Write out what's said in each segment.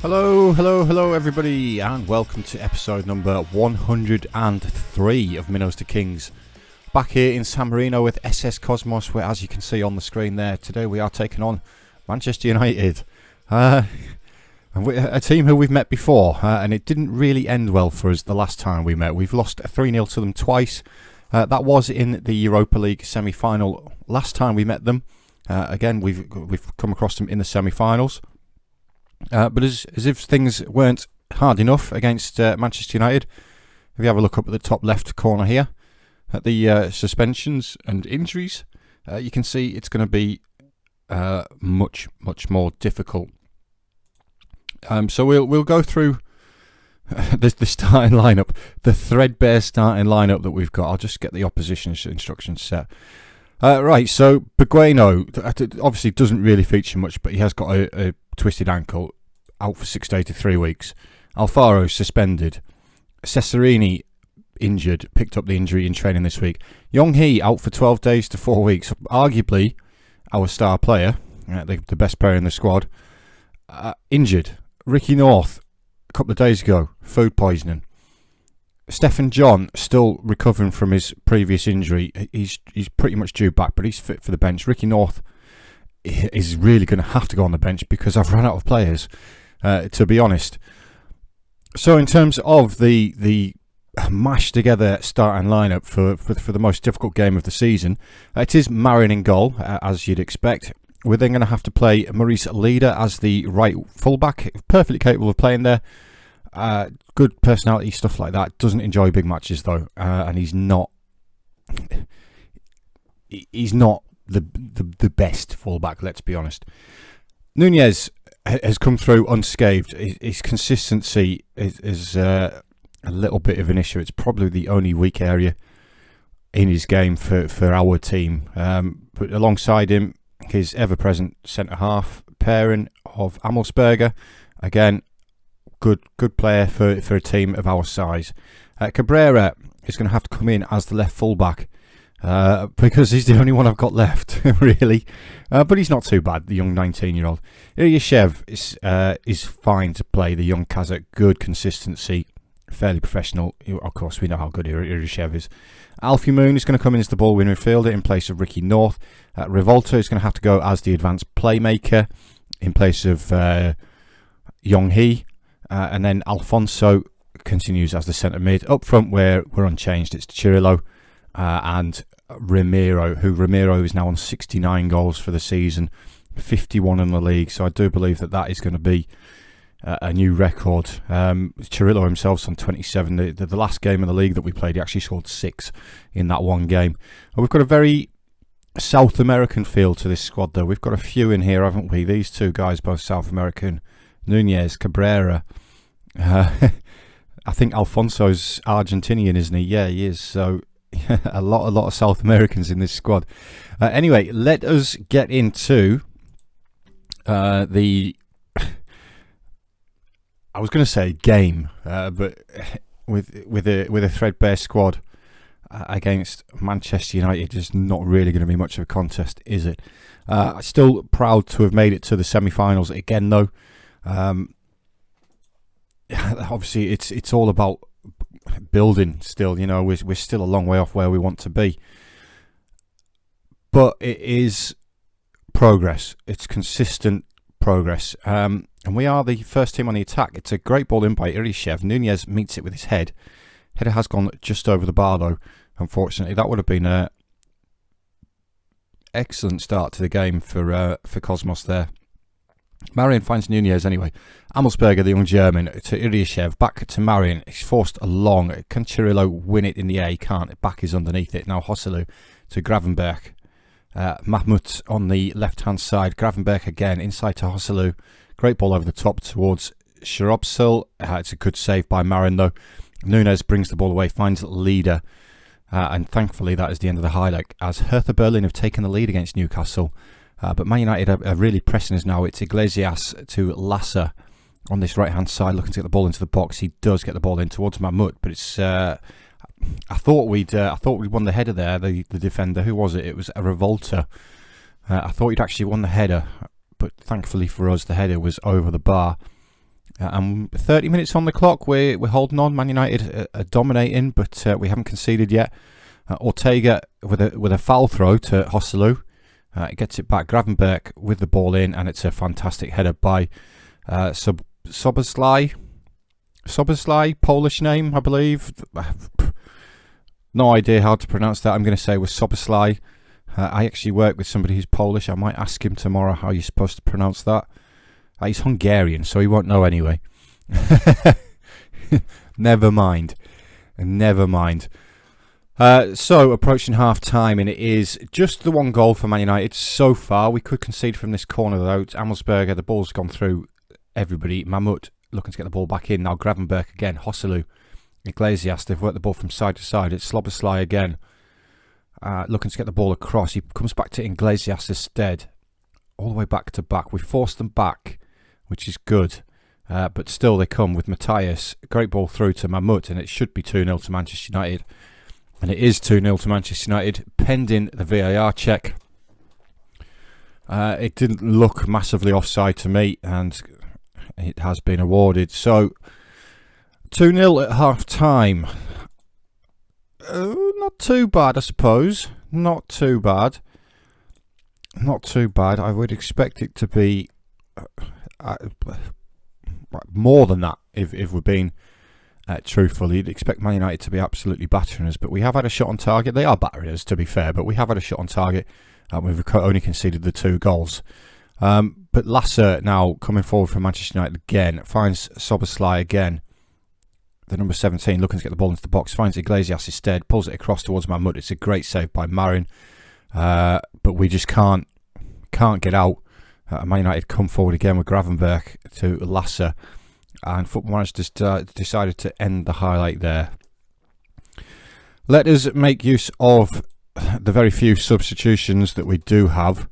Hello everybody, and welcome to episode number 103 of Minnows to Kings. Back here in San Marino with SS Cosmos, where, as you can see on the screen there, today we are taking on Manchester United. A team who we've met before, and it didn't really end well for us the last time we met. We've lost 3-0 to them twice. That was in the Europa League semi-final last time we met them. Again, we've come across them in the semi-finals. But as if things weren't hard enough against Manchester United, if you have a look up at the top left corner here at the suspensions and injuries, you can see it's going to be much more difficult. So we'll go through the starting lineup, the threadbare starting lineup that we've got. I'll just get the opposition's instructions set. Right, so Bueno obviously doesn't really feature much, but he has got a twisted ankle, out for 6 days to 3 weeks. Alfaro suspended. Cesarini injured, picked up the injury in training this week. Yong-hee out for 12 days to 4 weeks. Arguably our star player, the best player in the squad, injured. Ricky North, a couple of days ago, food poisoning. Stephen John still recovering from his previous injury. He's pretty much due back, but he's fit for the bench. Ricky North is really going to have to go on the bench because I've run out of players, to be honest. So in terms of the mashed together starting lineup for the most difficult game of the season, it is Marin in goal, as you'd expect. We're then going to have to play Maurice Leader as the right fullback, perfectly capable of playing there. Good personality, stuff like that. Doesn't enjoy big matches though, and he's not the best fullback, let's be honest. Nunez has come through unscathed. His consistency is a little bit of an issue. It's probably the only weak area in his game for our team. But alongside him, his ever-present centre-half pairing of Amelsberger. Again, good player for a team of our size. Cabrera is going to have to come in as the left fullback. Because he's the only one I've got left, really. But he's not too bad, the young 19-year-old. Ilyashev is fine to play, the young Kazakh. Good consistency, fairly professional. Of course, we know how good Ilyashev is. Alfie Moon is going to come in as the ball-winning midfielder in place of Ricky North. Rivolta is going to have to go as the advanced playmaker in place of Yong-hee. And then Alfonso continues as the centre mid. Up front, we're unchanged. It's Cirillo and Ramiro is now on 69 goals for the season, 51 in the league. So I do believe that is going to be a new record. Cirillo himself's on 27. The last game in the league that we played, he actually scored 6 in that one game. And we've got a very South American feel to this squad, though. We've got a few in here, haven't we? These two guys, both South American. Nunez, Cabrera. I think Alfonso's Argentinian, isn't he? Yeah, he is. So a lot of South Americans in this squad. Anyway, let us get into the. I was going to say game, but with a threadbare squad against Manchester United, it's not really going to be much of a contest, is it? Still proud to have made it to the semi-finals again, though. Obviously, it's all about building still. You know, we're still a long way off where we want to be, but it is progress. It's consistent progress, and we are the first team on the attack. It's a great ball in by Ilyashev. Nunez meets it with his head. Header has gone just over the bar, though. Unfortunately, that would have been an excellent start to the game for Cosmos there. Marin finds Nunez anyway. Amelsberger, the young German, to Ilyashev, back to Marin. He's forced along. Can Cirillo win it in the air? He can't. Back is underneath it. Now Hosselu to Gravenberch. Mahmoud on the left-hand side. Gravenberch again, inside to Hosselu. Great ball over the top towards Sharobsil. It's a good save by Marin, though. Nunez brings the ball away, finds Leader. And thankfully, that is the end of the highlight, as Hertha Berlin have taken the lead against Newcastle. But Man United are really pressing us now. It's Iglesias to Lasser on this right-hand side, looking to get the ball into the box. He does get the ball in towards Mahmoud, but it's. I thought we'd won the header there. The defender, who was it? It was a Rivolta. I thought he'd actually won the header, but thankfully for us, the header was over the bar. And 30 minutes on the clock, we're holding on. Man United are dominating, but we haven't conceded yet. Ortega with a foul throw to Joselu. Gets it back. Gravenberch with the ball in, and it's a fantastic header by Soboslai, Polish name, I believe. No idea how to pronounce that. I'm going to say with Soboslai. I actually work with somebody who's Polish. I might ask him tomorrow how you're supposed to pronounce that. He's Hungarian, so he won't know anyway. Never mind. So approaching half time, and it is just the one goal for Man United so far. We could concede from this corner though. It's Amelsberger, the ball's gone through everybody. Mahmoud looking to get the ball back in. Now Gravenberch again, Joselu, Iglesias, they've worked the ball from side to side. It's Sloboslai again, looking to get the ball across. He comes back to Iglesias instead. All the way back to back. We forced them back, which is good. But still they come with Matthias. Great ball through to Mahmoud, and it should be 2-0 to Manchester United. And it is 2-0 to Manchester United, pending the VAR check. It didn't look massively offside to me, and it has been awarded. So, 2-0 at half-time. Not too bad, I suppose. Not too bad. I would expect it to be more than that, if we're being truthful. You'd expect Man United to be absolutely battering us, but we have had a shot on target. They are battering us, to be fair, but we have had a shot on target, and we've only conceded the 2 goals. But Lasser now coming forward for Manchester United again, finds Soboslai again, the number 17, looking to get the ball into the box, finds Iglesias instead, pulls it across towards Mahmoud. It's a great save by Marin, but we just can't get out. Man United come forward again with Gravenberch to Lasser, and Football Manager just decided to end the highlight there. Let us make use of the very few substitutions that we do have.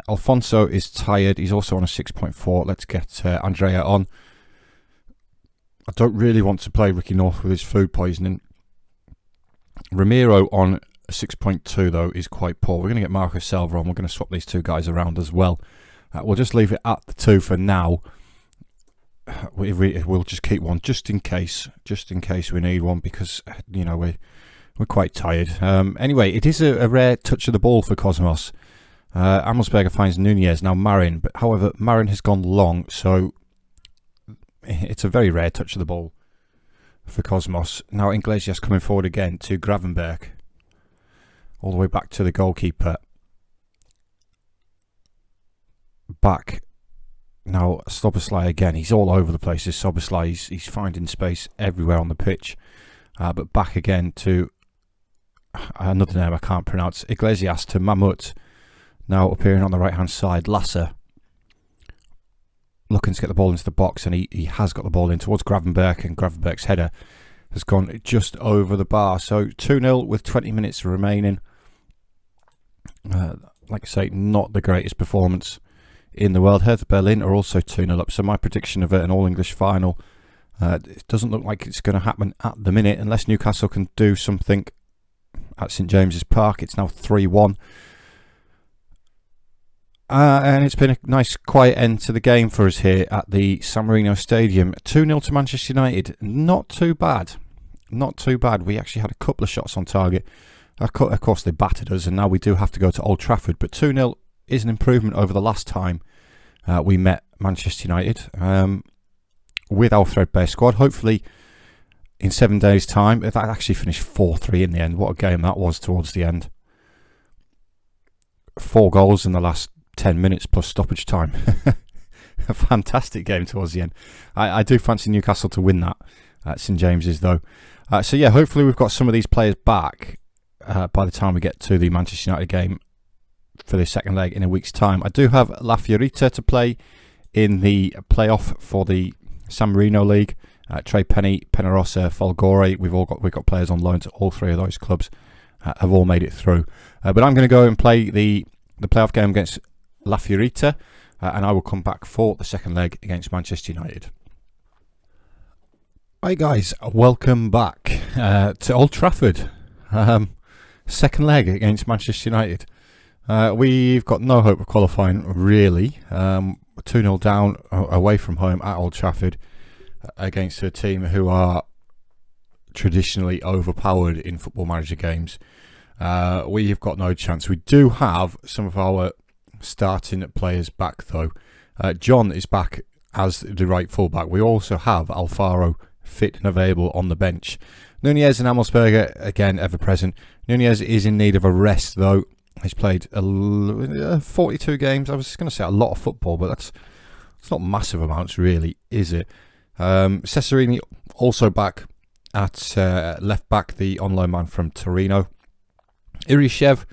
Alfonso is tired. He's also on a 6.4. Let's get Andrea on. I don't really want to play Ricky North with his food poisoning. Ramiro on a 6.2 though is quite poor. We're going to get Marcus Silva on. We're going to swap these 2 guys around as well. We'll just leave it at the 2 for now. We'll just keep one just in case we need one, because you know we're quite tired. Anyway, it is a rare touch of the ball for Cosmos. Amelsberger finds Nunez, now Marin, but however Marin has gone long, so it's a very rare touch of the ball for Cosmos. Now Iglesias coming forward again to Gravenberch, all the way back to the goalkeeper. Back now, Soboslai again. He's all over the place. This Soboslai, he's finding space everywhere on the pitch. But back again to another name I can't pronounce. Iglesias to Mahmoud. Now appearing on the right hand side. Lasser looking to get the ball into the box, and he has got the ball in towards Gravenberch, and Gravenberch's header has gone just over the bar. So 2-0 with 20 minutes remaining. Like I say, not the greatest performance in the world. Hertha Berlin are also 2-0 up, so my prediction of an all-English final, it doesn't look like it's going to happen at the minute unless Newcastle can do something at St James's Park. It's now 3-1. And it's been a nice quiet end to the game for us here at the San Marino Stadium. 2-0 to Manchester United. Not too bad. We actually had a couple of shots on target. Of course they battered us, and now we do have to go to Old Trafford, but 2-0 is an improvement over the last time we met Manchester United with our threadbare squad. Hopefully in 7 days time, that actually finished 4-3 in the end. What a game that was towards the end. 4 goals in the last 10 minutes plus stoppage time. A fantastic game towards the end. I do fancy Newcastle to win that at St James's though. So yeah, hopefully we've got some of these players back by the time we get to the Manchester United game for the second leg in a week's time. I do have La Fiorita to play in the playoff for the San Marino League. Trey Penny, Penarosa, Folgore. We've got players on loan to all 3 of those clubs. Have all made it through. But I'm going to go and play the playoff game against La Fiorita, and I will come back for the second leg against Manchester United. Hi guys, welcome back to Old Trafford. Second leg against Manchester United. We've got no hope of qualifying really. 2-0 down away from home at Old Trafford. against a team who are traditionally overpowered in Football Manager games. We've got no chance. We do have some of our starting players back though. John is back as the right fullback. We also have Alfaro fit and available on the bench. Nunez and Amelsberger again ever present. Nunez is in need of a rest though. He's played 42 games. I was going to say a lot of football, but it's not massive amounts really, is it? Cesarini also back at left back, the on loan man from Torino. Irishev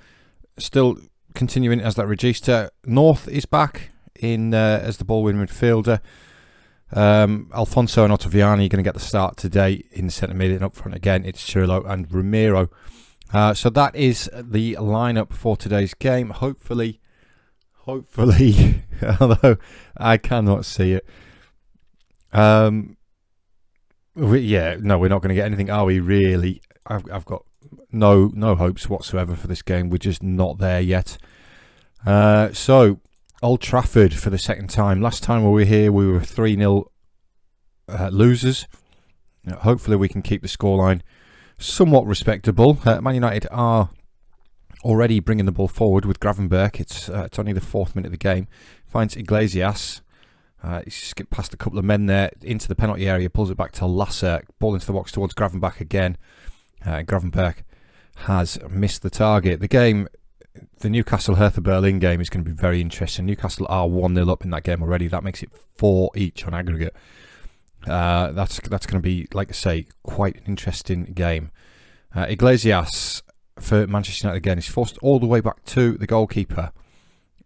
still continuing as that regista. North is back in as the ball winning midfielder. Alfonso and Ottaviani are going to get the start today in the centre mid, and up front again it's Cirillo and Ramiro. So that is the lineup for today's game. Hopefully, although I cannot see it. We're not going to get anything, are we? Really, I've got no hopes whatsoever for this game. We're just not there yet. So Old Trafford for the second time. Last time we were here, we were 3-0 losers. Hopefully, we can keep the scoreline somewhat respectable. Man United are already bringing the ball forward with Gravenberch. It's only the 4th minute of the game. Finds Iglesias. He's skipped past a couple of men there into the penalty area. Pulls it back to Lasser. Ball into the box towards Gravenberch again. Gravenberch has missed the target. The Newcastle Hertha Berlin game is going to be very interesting. Newcastle are 1-0 up in that game already. That makes it 4 each on aggregate. That's going to be, like I say, quite an interesting game. Iglesias for Manchester United again is forced all the way back to the goalkeeper.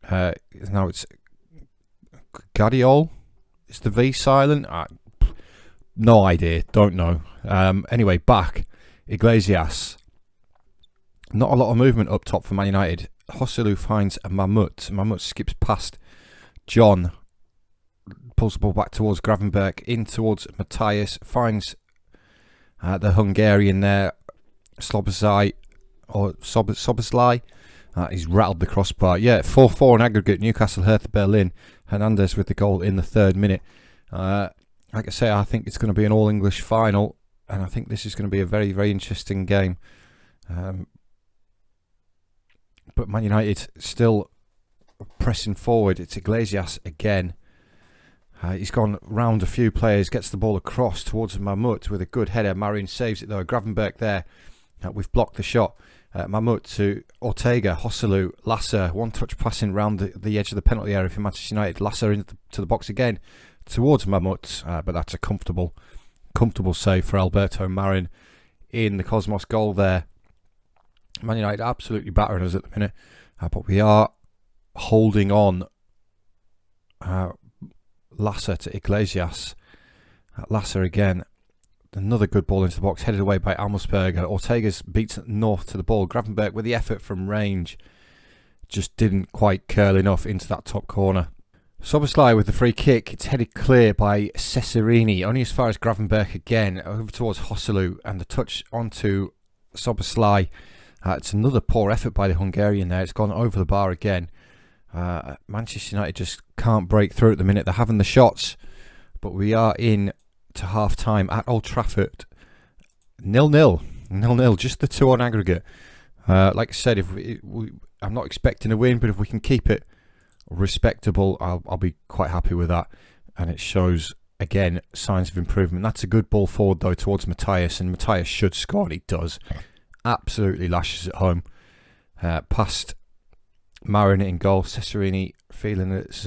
Now it's Guardiol. Is the V silent? No idea. Don't know. Anyway, back. Iglesias. Not a lot of movement up top for Man United. Joselu finds a Mahmout. Mahmout skips past John. Pulls the ball back towards Gravenberch. In towards Matthias. Finds the Hungarian there. Sloboslai. He's rattled the crossbar. Yeah, 4-4 in aggregate. Newcastle Hertha Berlin. Hernandez with the goal in the 3rd minute. Like I say, I think it's going to be an all-English final. And I think this is going to be a very, very interesting game. But Man United still pressing forward. It's Iglesias again. He's gone round a few players, gets the ball across towards Mahmout with a good header. Marin saves it though. Gravenberch there. We've blocked the shot. Mahmout to Ortega, Joselu, Lasser. One-touch passing round the edge of the penalty area for Manchester United. Lasser into the box again towards Mahmout. But that's a comfortable save for Alberto Marin in the Cosmos goal there. Man United absolutely battering us at the minute, but we are holding on. Lasser to Iglesias. Lasser again. Another good ball into the box, headed away by Amelsberger. Ortega's beats North to the ball. Gravenberch with the effort from range. Just didn't quite curl enough into that top corner. Soboslai with the free kick. It's headed clear by Cesarini. Only as far as Gravenberch again. Over towards Joselu. And the touch onto Soboslai. It's another poor effort by the Hungarian there. It's gone over the bar again. Manchester United just can't break through at the minute. They're having the shots. But we are in to half time at Old Trafford. 0-0. Just the 2 on aggregate. Like I said, I'm not expecting a win, but if we can keep it respectable, I'll be quite happy with that. And it shows, again, signs of improvement. That's a good ball forward, though, towards Matthias. And Matthias should score, and he does. Absolutely lashes it home. Past Marin in goal. Cesarini feeling his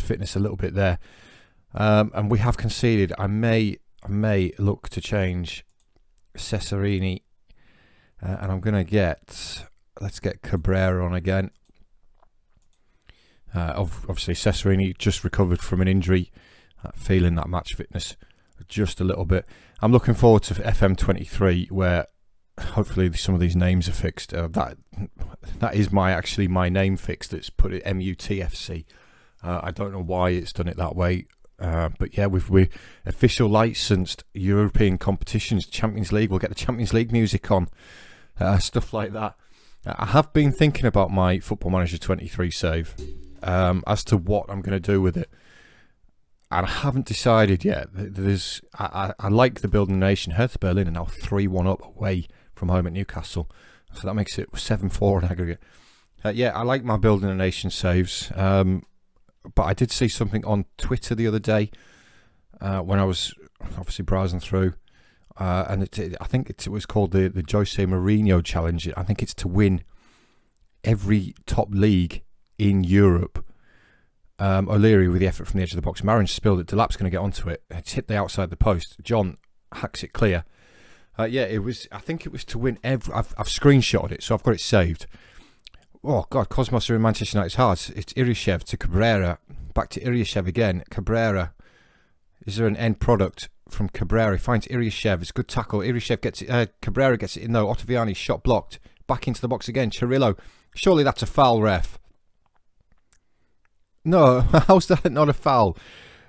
fitness a little bit there. And we have conceded. I may look to change Cesarini. And I'm going to let's get Cabrera on again. Obviously, Cesarini just recovered from an injury. Feeling that match fitness just a little bit. I'm looking forward to FM23, where hopefully some of these names are fixed. That is my name fixed. It's put it MUTFC. I don't know why it's done it that way. But yeah, we're official licensed European competitions, Champions League. We'll get the Champions League music on, stuff like that. I have been thinking about my Football Manager 23 save, as to what I'm going to do with it. and I haven't decided yet. I like the Building a Nation. Hertha Berlin are now 3-1 up away from home at Newcastle, so that makes it 7-4 in aggregate. Yeah, I like my Building a Nation saves, but I did see something on Twitter the other day when I was obviously browsing through, and I think it was called the Jose Mourinho Challenge. I think it's to win every top league in Europe. O'Leary with the effort from the edge of the box. Marin spilled it. Delap's going to get onto it. It's hit the outside the post. John hacks it clear. Yeah, it was. I think it was to win every. I've screenshotted it, so I've got it saved. Oh God, Cosmos are in Manchester United's hearts. It's Irishev to Cabrera. Back to Irishev again. Cabrera. Is there an end product from Cabrera? He finds Irishev. It's a good tackle. Irishev gets it. Cabrera gets it in though. Ottaviani's shot blocked. Back into the box again. Cirillo. Surely that's a foul, ref. No, how's that not a foul?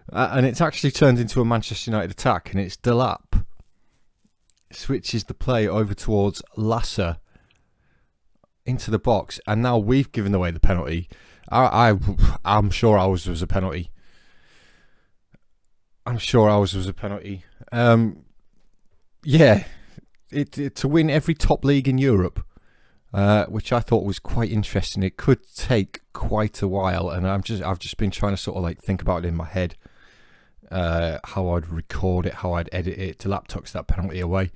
And it's actually turned into a Manchester United attack, and it's Delap switches the play over towards Lasser into the box, and now we've given away the penalty. I'm sure ours was a penalty. Yeah, to win every top league in Europe. Which I thought was quite interesting. It could take quite a while, and I've just been trying to sort of like think about it in my head, how I'd record it, how I'd edit it. Delap tucks that penalty away.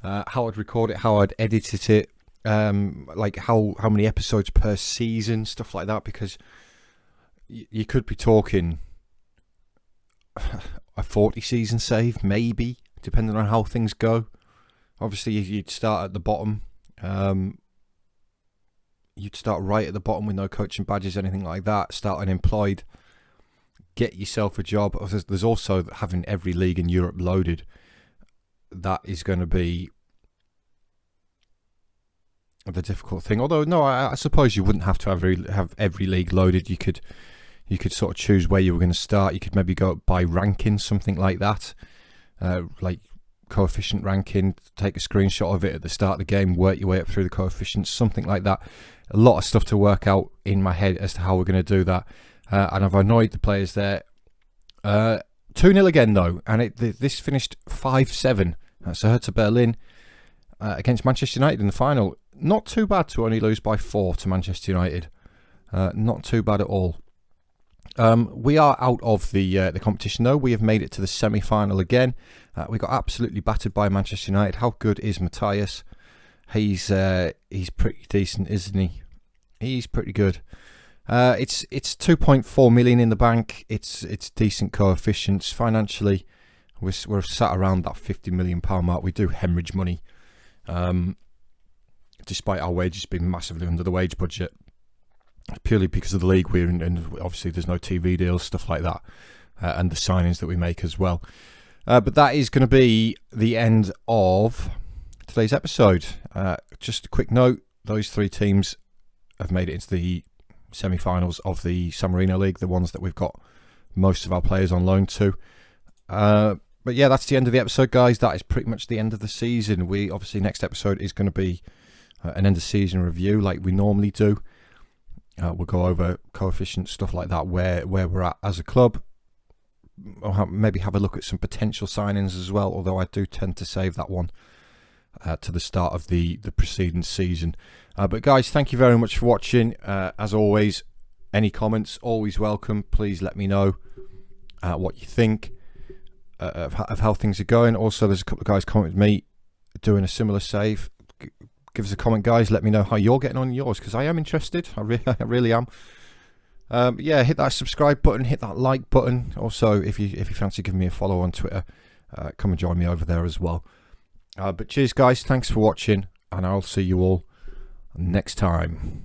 How I'd record it, how I'd edit it, like how many episodes per season, stuff like that. Because you could be talking a 40 season save, maybe, depending on how things go. Obviously, you'd start at the bottom. You'd start right at the bottom with no coaching badges, anything like that. Start unemployed. Get yourself a job. There's also having every league in Europe loaded. That is going to be the difficult thing. Although, no, I suppose you wouldn't have to have every league loaded. You could sort of choose where you were going to start. You could maybe go by ranking, something like that. Like coefficient ranking, take a screenshot of it at the start of the game, work your way up through the coefficients, something like that. A lot of stuff to work out in my head as to how we're going to do that, and I've annoyed the players there. 2-0 again though, and this finished 5-7. So Hertha Berlin against Manchester United in the final. Not too bad to only lose by 4 to Manchester United. Not too bad at all. We are out of the competition though. We have made it to the semi-final again. We got absolutely battered by Manchester United. How good is Matthias? He's pretty decent, isn't he? He's pretty good. It's 2.4 million in the bank. It's decent coefficients. Financially, we're sat around that £50 million mark. We do hemorrhage money, despite our wages being massively under the wage budget. Purely because of the league we're in, and obviously there's no TV deals, stuff like that, and the signings that we make as well. But that is going to be the end of today's episode. Just a quick note, those 3 teams have made it into the semi-finals of the San Marino League, the ones that we've got most of our players on loan to. But yeah, that's the end of the episode, guys. That is pretty much the end of the season. We obviously, next episode is going to be an end of season review like we normally do. We'll go over coefficients, stuff like that, where we're at as a club. Or maybe have a look at some potential signings as well, although I do tend to save that one to the start of the preceding season. But guys, thank you very much for watching. As always, any comments, always welcome. Please let me know what you think of how things are going. Also, there's a couple of guys commenting with me doing a similar save. Give us a comment, guys. Let me know how you're getting on yours, because I am interested. I really am. Yeah, hit that subscribe button, hit that like button. Also, if you fancy giving me a follow on Twitter, come and join me over there as well. But cheers, guys. Thanks for watching, and I'll see you all next time.